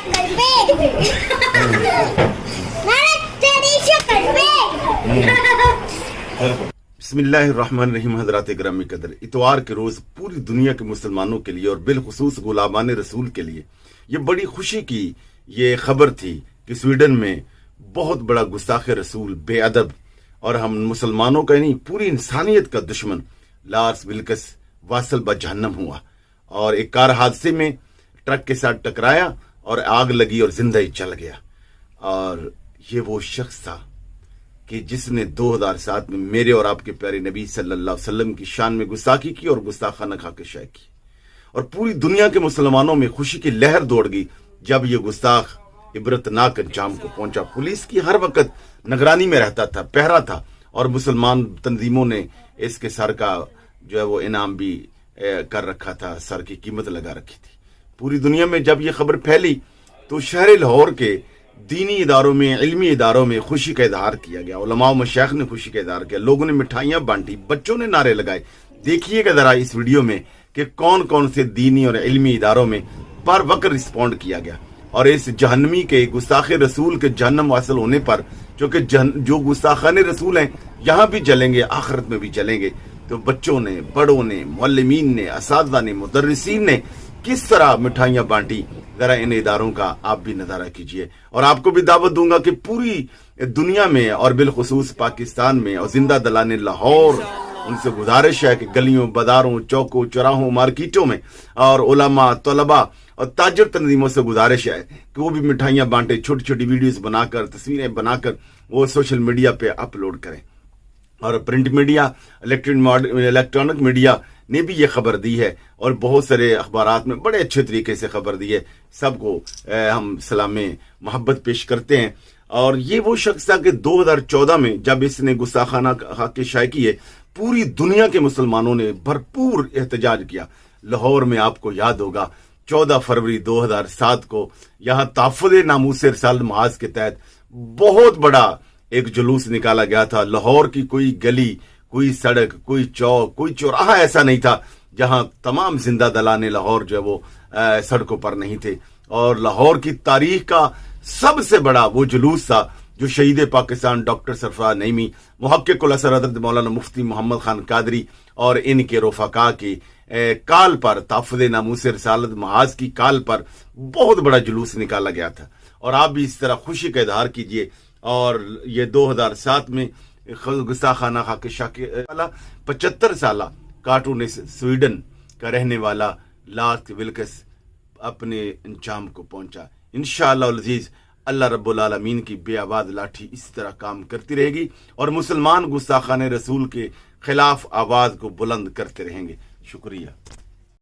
बिस्मिल्लाहिर्रहमानिर्रहीम। हज़रात गिरामी कदर, इतवार के रोज़ पूरी दुनिया के मुसलमानों के लिए और बिलखुसूस गुलामान रसूल के लिए ये बड़ी खुशी की ये खबर थी कि स्वीडन में बहुत बड़ा गुस्ताख रसूल, बेअदब और हम मुसलमानों का नहीं पूरी इंसानियत का दुश्मन लार्स विल्कस वासल ब जहन्नम हुआ और एक कार हादसे में ट्रक के साथ टकराया और आग लगी और जिंदा ही चल गया। और ये वो शख्स था कि जिसने 2007 में मेरे और आपके प्यारे नबी सल्लल्लाहु अलैहि वसल्लम की शान में गुस्ताखी की और गुस्ताखाना खा के शाय की, और पूरी दुनिया के मुसलमानों में खुशी की लहर दौड़ गई जब ये गुस्ताख इबरतनाक अंजाम को पहुंचा। पुलिस की हर वक्त निगरानी में रहता था, पहरा था, और मुसलमान तंजीमों ने इसके सर का जो है वो इनाम भी कर रखा था, सर की कीमत लगा रखी थी। पूरी दुनिया में जब ये खबर फैली तो शहर लाहौर के दीनी इदारों में, इल्मी इदारों में खुशी का इजहार किया गया। उलमा व मशाइख ने खुशी का इजहार किया, लोगों ने मिठाइयाँ बांटी, बच्चों ने नारे लगाए। देखिएगा जरा इस वीडियो में कि कौन कौन से दीनी और इल्मी इदारों में पर वक्त रिस्पॉन्ड किया गया। और इस जहन्नमी के गुस्ताख रसूल के जहन्नम वासल होने पर, क्योंकि जो गुस्ताखान रसूल हैं यहाँ भी जलेंगे, आखिरत में भी जलेंगे, तो बच्चों ने, बड़ों ने, मुअल्लिमीन ने, असातिज़ा ने, मुदर्रिसीन ने किस तरह मिठाइयाँ बांटी, जरा इन इदारों का आप भी नजारा कीजिए। और आपको भी दावत दूंगा कि पूरी दुनिया में और बिलखुसूस पाकिस्तान में और जिंदा दलाने लाहौर, उनसे गुजारिश है कि गलियों, बाजारों, चौकों, चौराहों, मार्केटों में और उलमा, तलबा और ताजर तंजीमों से गुजारिश है कि वो भी मिठाइयाँ बांटे, छोटी छोटी वीडियोस बनाकर, तस्वीरें बनाकर वो सोशल मीडिया पे अपलोड करें। और प्रिंट मीडिया, इलेक्ट्रॉनिक मीडिया ने भी ये खबर दी है और बहुत सारे अखबारात में बड़े अच्छे तरीके से खबर दी है। सबको हम सलाम मोहब्बत पेश करते हैं। और ये वो शख्स था कि 2014 में जब इसने गुस्ताखाना खा के शाय की है, पूरी दुनिया के मुसलमानों ने भरपूर एहतजाज किया। लाहौर में आपको याद होगा 14 फरवरी 2007 को यहाँ तहफ़्फ़ुज़ नामूस रिसालत महाज के तहत बहुत बड़ा एक जुलूस निकाला गया था। लाहौर की कोई गली, कोई सड़क, कोई चौक, कोई चौराहा ऐसा नहीं था जहां तमाम जिंदा दलाने लाहौर जो है वो सड़कों पर नहीं थे। और लाहौर की तारीख का सबसे बड़ा वो जुलूस था जो शहीद पाकिस्तान डॉक्टर सरफराज नईमी, मुहक्किकुल असर हज़रत मौलाना मुफ्ती मोहम्मद खान कादरी और इनके रफ़का की काल पर, तहफ़्फ़ुज़ नामूस रिसालत महाज की काल पर बहुत बड़ा जुलूस निकाला गया था। और आप भी इस तरह खुशी का इजहार कीजिए। और ये 2007 में गुस्ताखाना खा के शाके वाला 75 साल कार्टूनिस्ट स्वीडन का रहने वाला लार्स विल्कस अपने अंजाम को पहुंचा। इंशाअल्लाह अज़ीज़, अल्लाह रब्बुल आलमीन की बेआवाज़ लाठी इस तरह काम करती रहेगी और मुसलमान गुस्ताखान रसूल के खिलाफ आवाज़ को बुलंद करते रहेंगे। शुक्रिया।